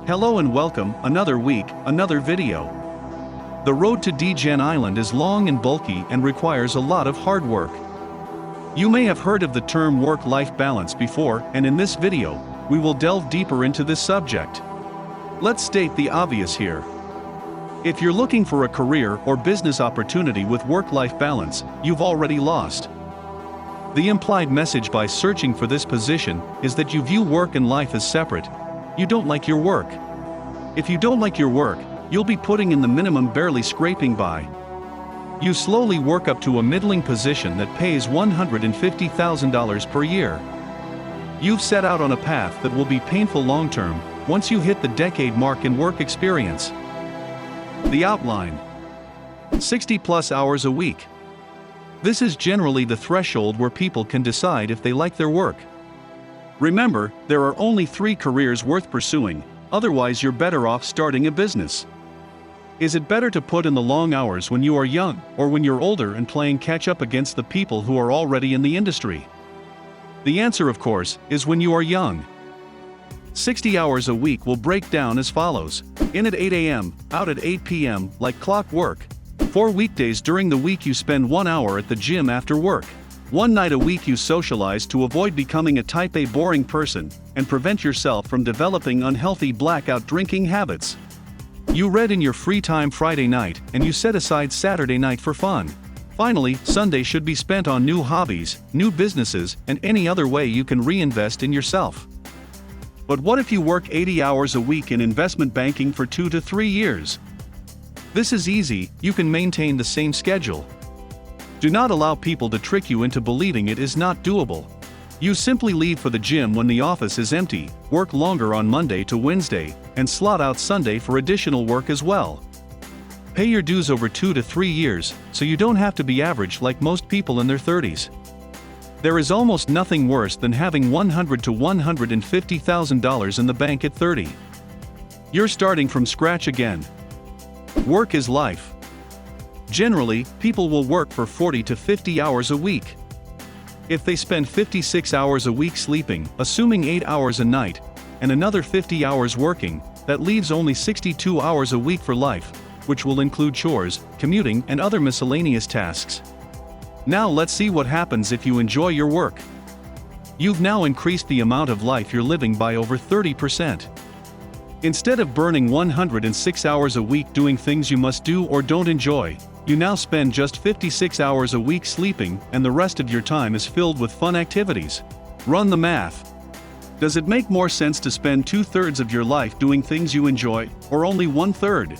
Hello and welcome, another week, another video. The road to Degen Island is long and bulky and requires a lot of hard work. You may have heard of the term work-life balance before, and in this video, we will delve deeper into this subject. Let's state the obvious here. If you're looking for a career or business opportunity with work-life balance, you've already lost. The implied message by searching for this position is that you view work and life as separate. You don't like your work. If you don't like your work, you'll be putting in the minimum, barely scraping by. You slowly work up to a middling position that pays $150,000 per year. You've set out on a path that will be painful long-term, once you hit the decade mark in work experience. The outline: 60+ hours a week. This is generally the threshold where people can decide if they like their work. Remember, there are only 3 careers worth pursuing, otherwise you're better off starting a business. Is it better to put in the long hours when you are young, or when you're older and playing catch-up against the people who are already in the industry? The answer, of course, is when you are young. 60 hours a week will break down as follows: in at 8 a.m., out at 8 p.m., like clockwork. 4 weekdays during the week you spend 1 hour at the gym after work. 1 night a week you socialize to avoid becoming a type A boring person, and prevent yourself from developing unhealthy blackout drinking habits. You read in your free time Friday night, and you set aside Saturday night for fun. Finally, Sunday should be spent on new hobbies, new businesses, and any other way you can reinvest in yourself. But what if you work 80 hours a week in investment banking for 2 to 3 years? This is easy, you can maintain the same schedule. Do not allow people to trick you into believing it is not doable. You simply leave for the gym when the office is empty, work longer on Monday to Wednesday, and slot out Sunday for additional work as well. Pay your dues over 2 to 3 years, so you don't have to be average like most people in their 30s. There is almost nothing worse than having $100,000 to $150,000 in the bank at 30. You're starting from scratch again. Work is life. Generally, people will work for 40 to 50 hours a week. If they spend 56 hours a week sleeping, assuming 8 hours a night, and another 50 hours working, that leaves only 62 hours a week for life, which will include chores, commuting, and other miscellaneous tasks. Now let's see what happens if you enjoy your work. You've now increased the amount of life you're living by over 30%. Instead of burning 106 hours a week doing things you must do or don't enjoy, you now spend just 56 hours a week sleeping, and the rest of your time is filled with fun activities. Run the math. Does it make more sense to spend 2/3 of your life doing things you enjoy, or only 1/3?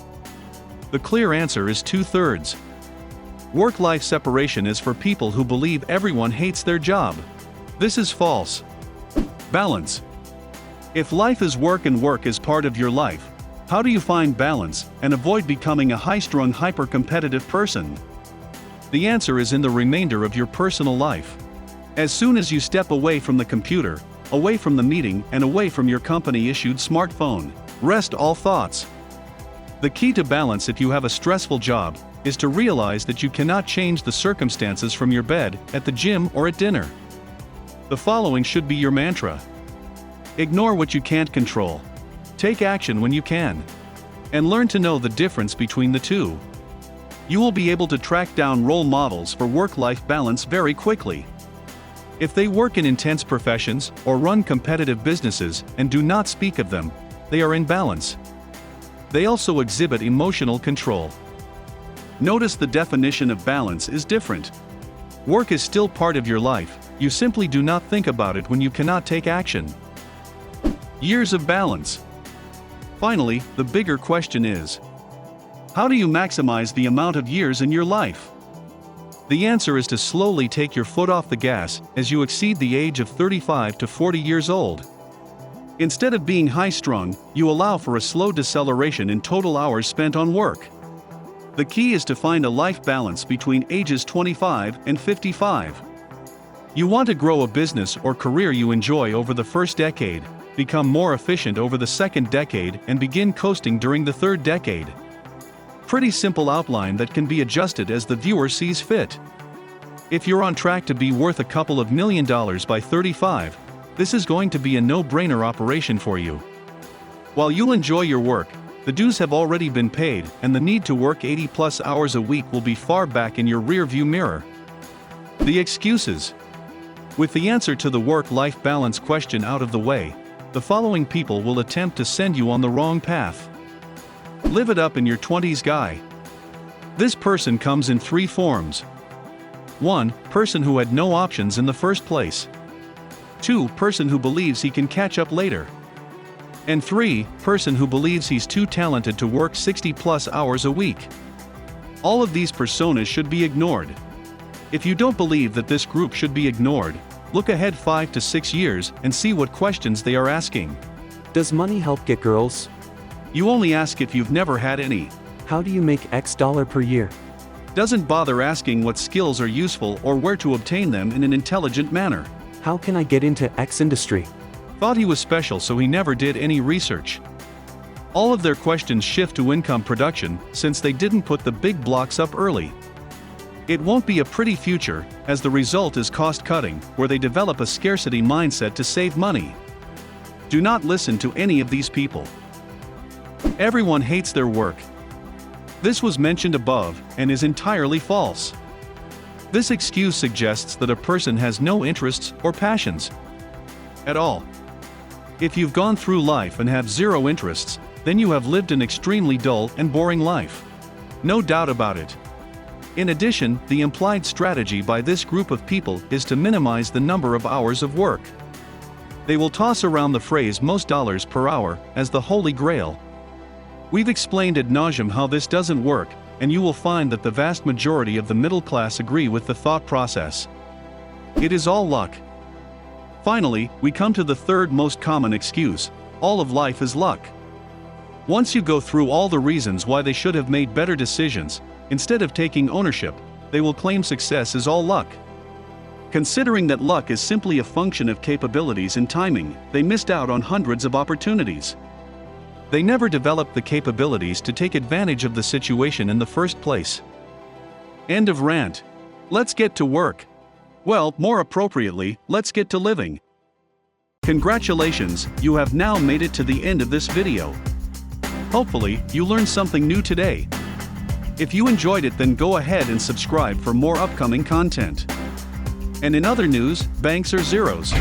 The clear answer is 2/3. Work-life separation is for people who believe everyone hates their job. This is false. Balance. If life is work and work is part of your life, how do you find balance and avoid becoming a high-strung, hyper-competitive person? The answer is in the remainder of your personal life. As soon as you step away from the computer, away from the meeting, and away from your company-issued smartphone, rest all thoughts. The key to balance if you have a stressful job is to realize that you cannot change the circumstances from your bed, at the gym, or at dinner. The following should be your mantra. Ignore what you can't control. Take action when you can. And learn to know the difference between the two. You will be able to track down role models for work-life balance very quickly. If they work in intense professions, or run competitive businesses, and do not speak of them, they are in balance. They also exhibit emotional control. Notice the definition of balance is different. Work is still part of your life, you simply do not think about it when you cannot take action. Years of balance. Finally, the bigger question is, how do you maximize the amount of years in your life? The answer is to slowly take your foot off the gas as you exceed the age of 35 to 40 years old. Instead of being high-strung, you allow for a slow deceleration in total hours spent on work. The key is to find a life balance between ages 25 and 55. You want to grow a business or career you enjoy over the first decade, become more efficient over the second decade, and begin coasting during the third decade. Pretty simple outline that can be adjusted as the viewer sees fit. If you're on track to be worth a couple of $1 million by 35, this is going to be a no-brainer operation for you. While you'll enjoy your work, the dues have already been paid, and the need to work 80+ hours a week will be far back in your rearview mirror. The excuses. With the answer to the work-life balance question out of the way, the following people will attempt to send you on the wrong path. Live it up in your 20s guy. This person comes in 3 forms. 1. Person who had no options in the first place. 2. Person who believes he can catch up later. And 3. Person who believes he's too talented to work 60+ hours a week. All of these personas should be ignored. If you don't believe that this group should be ignored, look ahead 5 to 6 years and see what questions they are asking. Does money help get girls? You only ask if you've never had any. How do you make X dollar per year? Doesn't bother asking what skills are useful or where to obtain them in an intelligent manner. How can I get into X industry? Thought he was special, so he never did any research. All of their questions shift to income production since they didn't put the big blocks up early. It won't be a pretty future, as the result is cost cutting, where they develop a scarcity mindset to save money. Do not listen to any of these people. Everyone hates their work. This was mentioned above and is entirely false. This excuse suggests that a person has no interests or passions at all. If you've gone through life and have zero interests, then you have lived an extremely dull and boring life. No doubt about it. In addition, the implied strategy by this group of people is to minimize the number of hours of work. They will toss around the phrase most dollars per hour as the holy grail. We've explained ad nauseum how this doesn't work, and you will find that the vast majority of the middle class agree with the thought process. It is all luck. Finally, we come to the third most common excuse: all of life is luck. Once you go through all the reasons why they should have made better decisions, instead of taking ownership, they will claim success is all luck. Considering that luck is simply a function of capabilities and timing, they missed out on hundreds of opportunities. They never developed the capabilities to take advantage of the situation in the first place. End of rant. Let's get to work. Well, more appropriately, let's get to living. Congratulations, you have now made it to the end of this video. Hopefully, you learned something new today. If you enjoyed it, then go ahead and subscribe for more upcoming content. And in other news, banks are zeros.